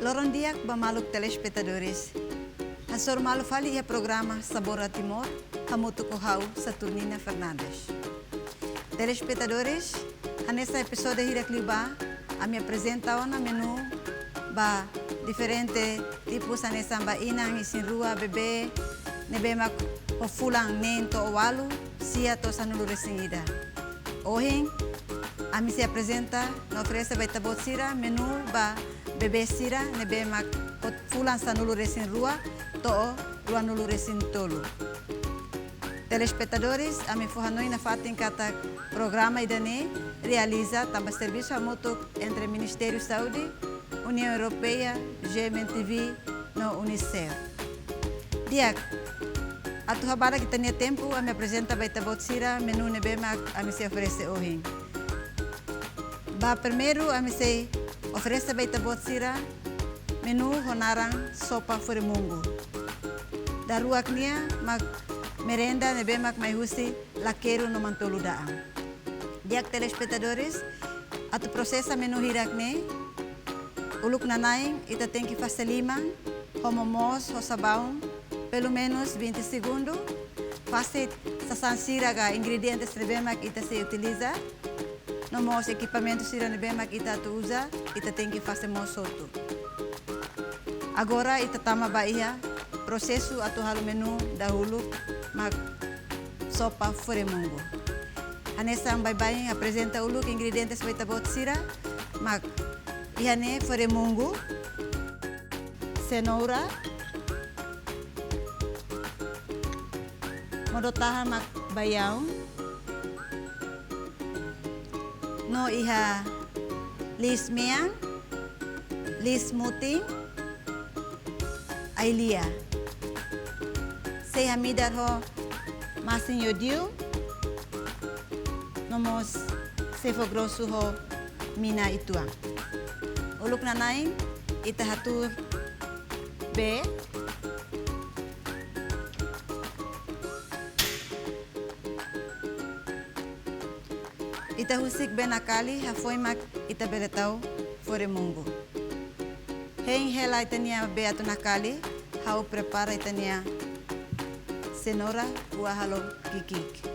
Loron diak bamaluk telespectadores. Hasor malu fali ia programa Sabor Timor, hamutu kohau Saturnina Fernandes. Telespectadores, nessa episódio hirak liba, a me apresenta ona menu ba diferente tipos nessa ba inang isin rua bebê, nebemak o fulang nento o walu, sia to sanulu resingida. Ohing, a me se apresenta, no oferece ba itabot sira menu ba bebê sira nebemak o fulang sanulu resin rua, to rua nulu resin tolu. Telespectadores, a me forranoi na fatin kata programa idane realiza tamba serviço a moto entre Ministério Saúde, União Europeia, GMTV no Unicef. Diak, a tua bala que tinha tempo a me apresenta baita botsira menu nebema a me se oferece hoje. Ba primeiro a me se oferece baita botsira menu honarang sopa furemungo. Da rua knia mag merenda nebemak mai husi laqueiro no mantolo daan. Diak telespectadores, atu processa menu hirakne, uluk nanaing ita tem que fazer lima, homomos, sabão, pelo menos 20 segundos. Fazer sasansira ga ingredientes nebemak ita se utiliza. No mos equipamentos sira nebemak ita tu usa, ita tem que fazer mosoto. Agora ita tama baia processo atu halu menu dahulu mag sopa furemungo. Anessa ang baybay apresenta uluk ingredientes ba itabot sira mag ihane furemungo, cenoura, modotahan mag bayaw, no iha lismiang, lismuting, ailia. Sei hamidar ho masin yodiu, nomos sefo grosso ho mina ituang. Uluk nanaing ita hatur be. Ita husik ben akali hafoi mak ita beletau furemungo. Hein hela itania be atu nakali, hau prepara itania cenoura ua halo kikik.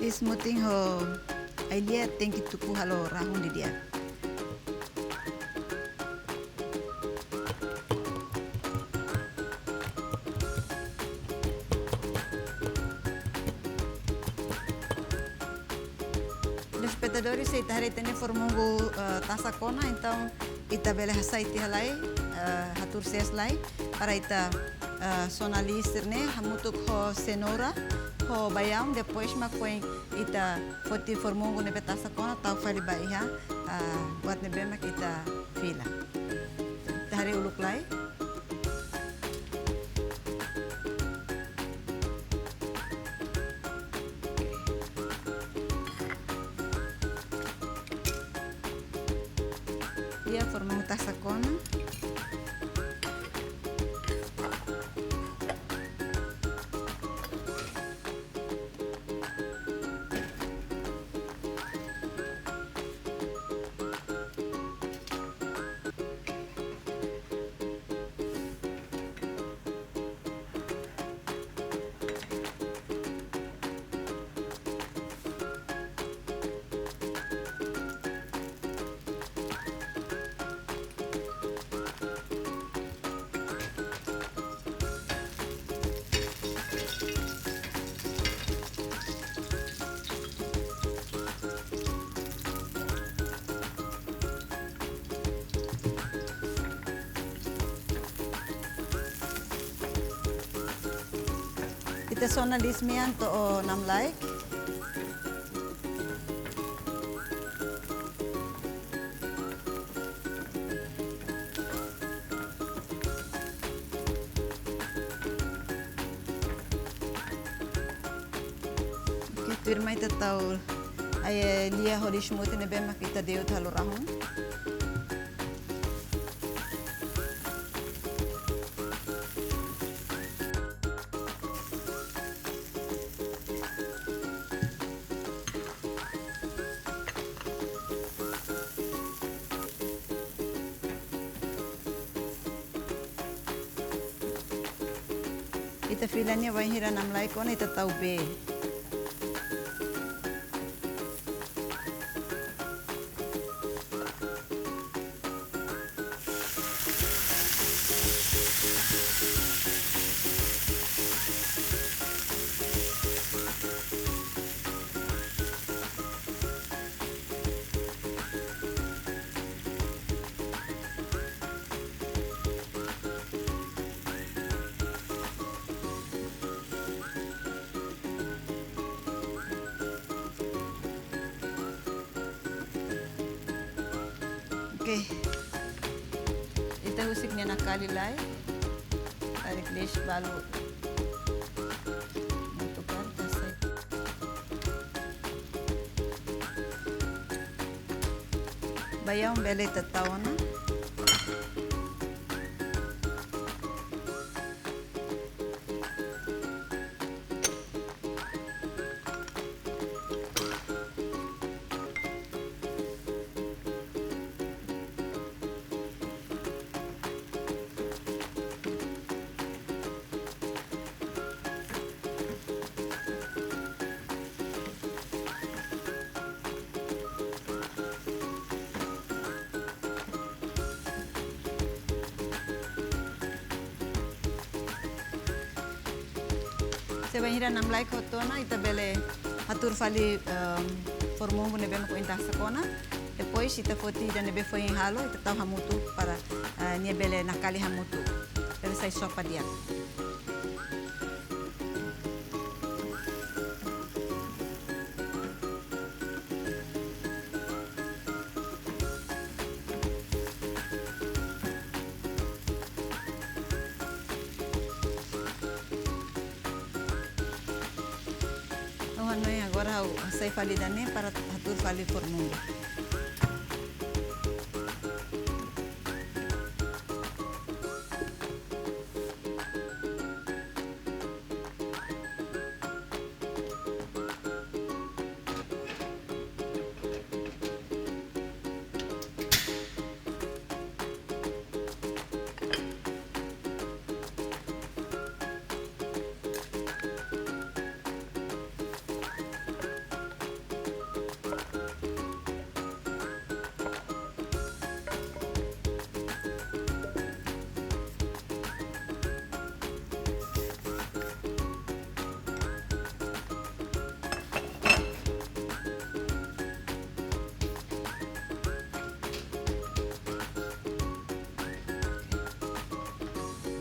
Ismuting ho ailia tem que tuku halo rahun di dia. Telespectadores se itahari tene formungo tasakona, então ita bele hasaiti halai hatur ses lai para ita sonalisir ne hamutuk ho cenoura ho bayam depois makoy ita foti formungo ne betasa kona tau fali baiha buat ne bemak ita fila. Tahari uluk lai. Ia formungo tasa kona. Ita sonalisme yan to o namlaik. Firma ita tahu ay lia horish mo tinebe makita deo talo rahon. Ita filanya wahira namlai ko na ita tahu be. Oke, ita husik niya nakalilay. Tarik lish balu. Mutukar tasay. Bayang beli tatawa na. Sebahira namlai kotona ita bele atur fali formungu nebe ko inta sakona. Depois ita foti dan nebe foi halo ita tau hamutu para nia bele nakali hamutu. Bele sai sopa dia. Agora sai fali dane para atur fali formungu.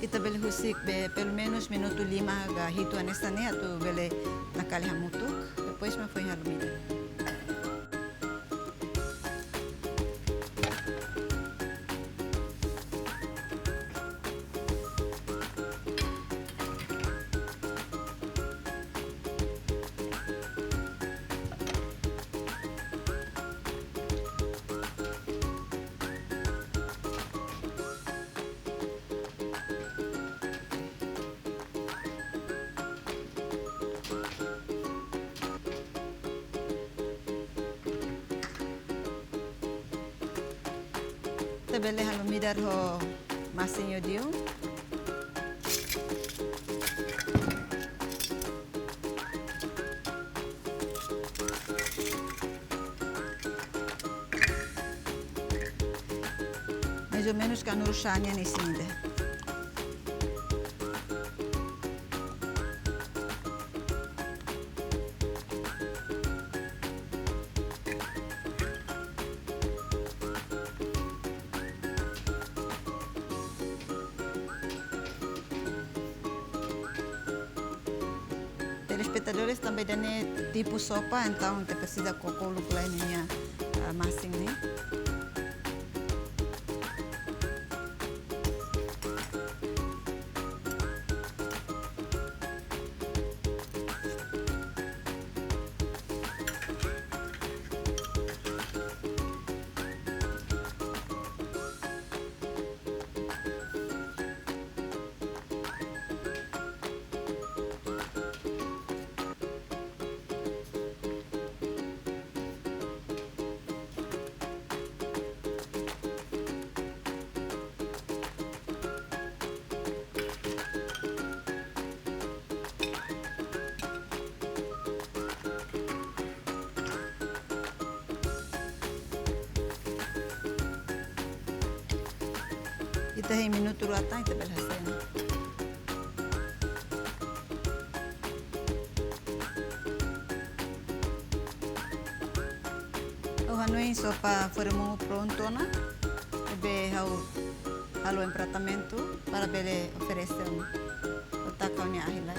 Ita bele husik be pelo menos minuto 5 ga hito anesta ne atu bele nakali hamutuk. Depois ma foi halumida. Bele halumidar ho masinho dio. Mais ou menos kanur shanya nisinde. telespectadores também dane tipo sopa, então te precisa colocar lá minha massa, né? Ita hay minuto rata ita belhasen. O hanoi sopa formo pronto na. Ebe halo em tratamento para bele oferecer o takau ni ahilai.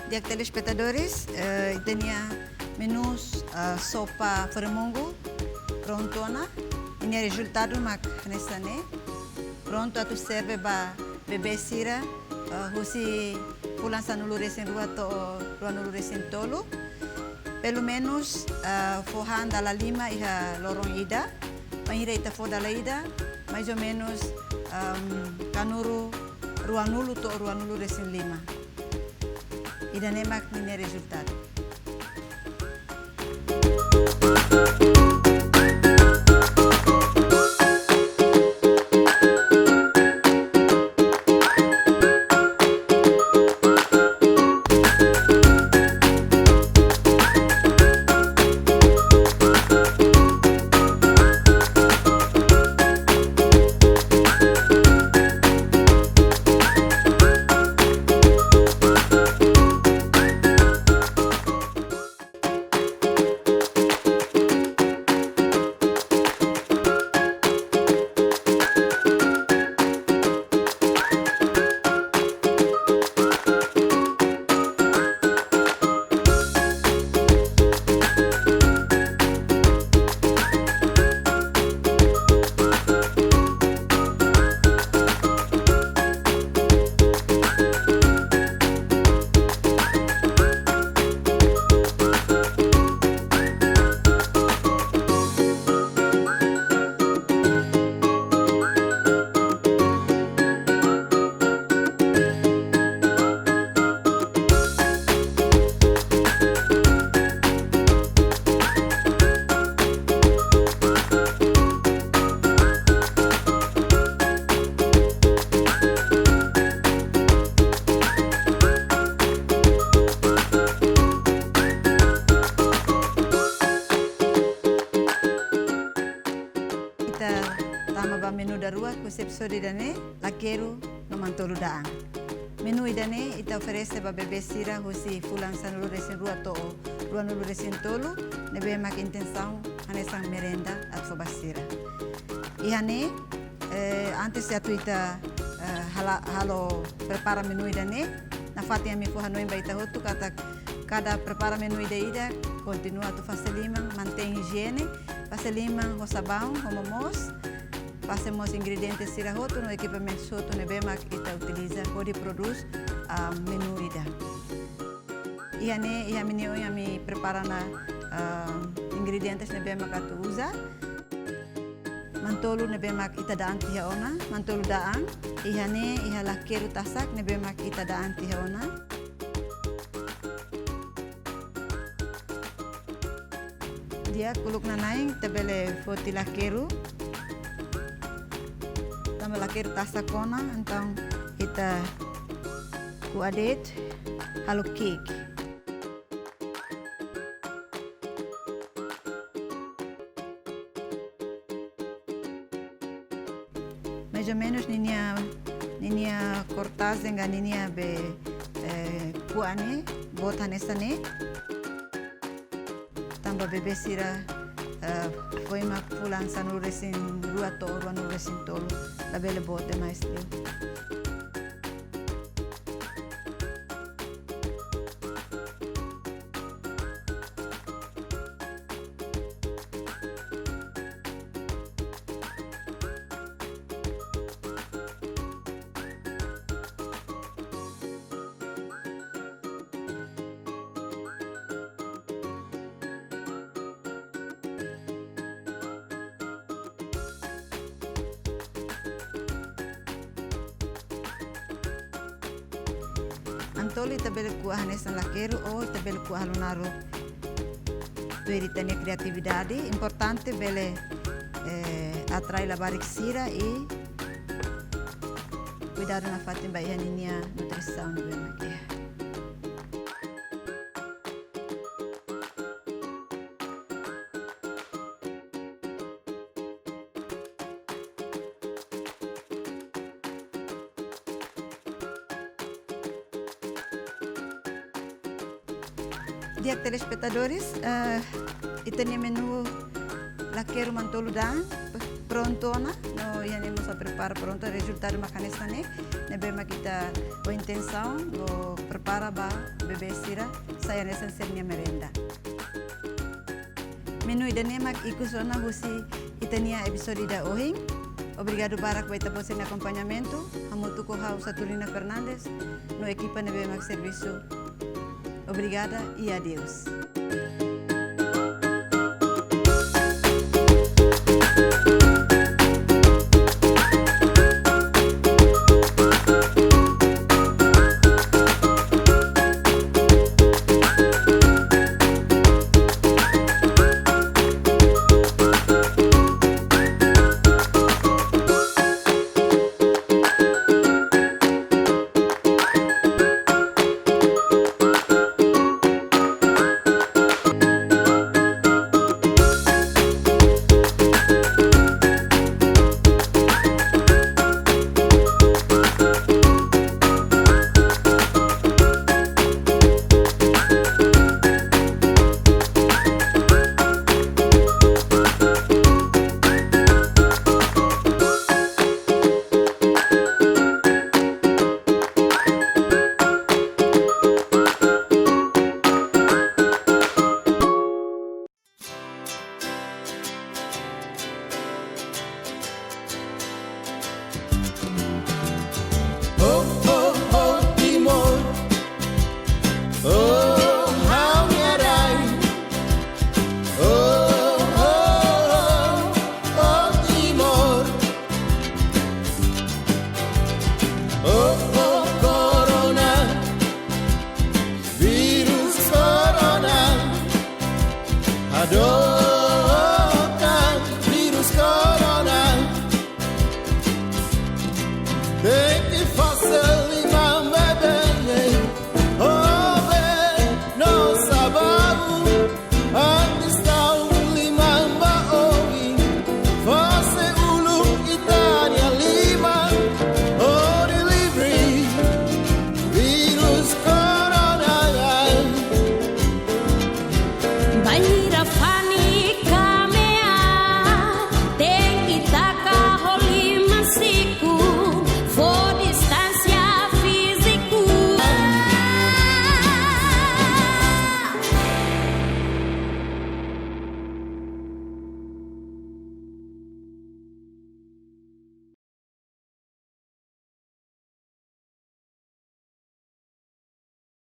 Dia telespectadores, tenía menus sopa frango pronto na. Ini resultado mak nesane. Pronto atu serve ba bebê sira husi pulang sanulu resen rua to ruanulu resen tolo. Pelo menos forran dala lima iha lorong ida. Panhira ita for dala ida, mais ou menos kanuru ruanulu to ruanulu resen lima. Ida nemak nini resultado. Menu darua ku episode dane lakeru no mantolu daang. Menu idane ita oferece ba bebê sira husi fulan sanulu resen rua to ruanulu resen tolu nebe mak intenção hanesang merenda at fobasira. Ihane antes ya tuita halo prepara menu idane na fatia mi fu hanoi baita hotu kata cada prepara menu ida continua tu fazer limang mantém higiene fazer limang ho sabão ho momos. Passamos ingredientes sirahoto no equipamento soto nebemak ita utiliza pode produz menu ida. Iha menino mi prepara na ingredientes nebe mak atu usa. Mantolu nebe mak ita daan tiha ona, mantolu daan. Iha lakeru tasak nebe mak ita daan tiha ona. Dia kuluk na naing tabele foti lakeru. Tama lakeru tasak kona, então ita kuadet halo cake. Mais ou menos ninia cortaz dengan ninia be kuane bota nesane. Tambah bebe sira foi mak pulang sanu resin rua tolu anu resin tolu labele bote mais liu. Antoli tabele kuah hanesan lakeru ou tabele kuah halunaro veritania criatividade importante bele atrai la barik sira e cuidado na fatin ba ihaninia nutrição no bem. Dia telespectadores, itania menu lakeru mantolu dan prontona, no ihanemos a prepara pronto o resultado macanesta ne nebe makita o intenção o prepara ba bebê sira saya nessa ser minha merenda. Menu idane mak ikusona husi itania episode da ohing. Obrigado Barak baita por seu acompanhamento. Hamutuko hau Satulina Fernandes no equipa nebe mak serviço. Obrigada e adeus.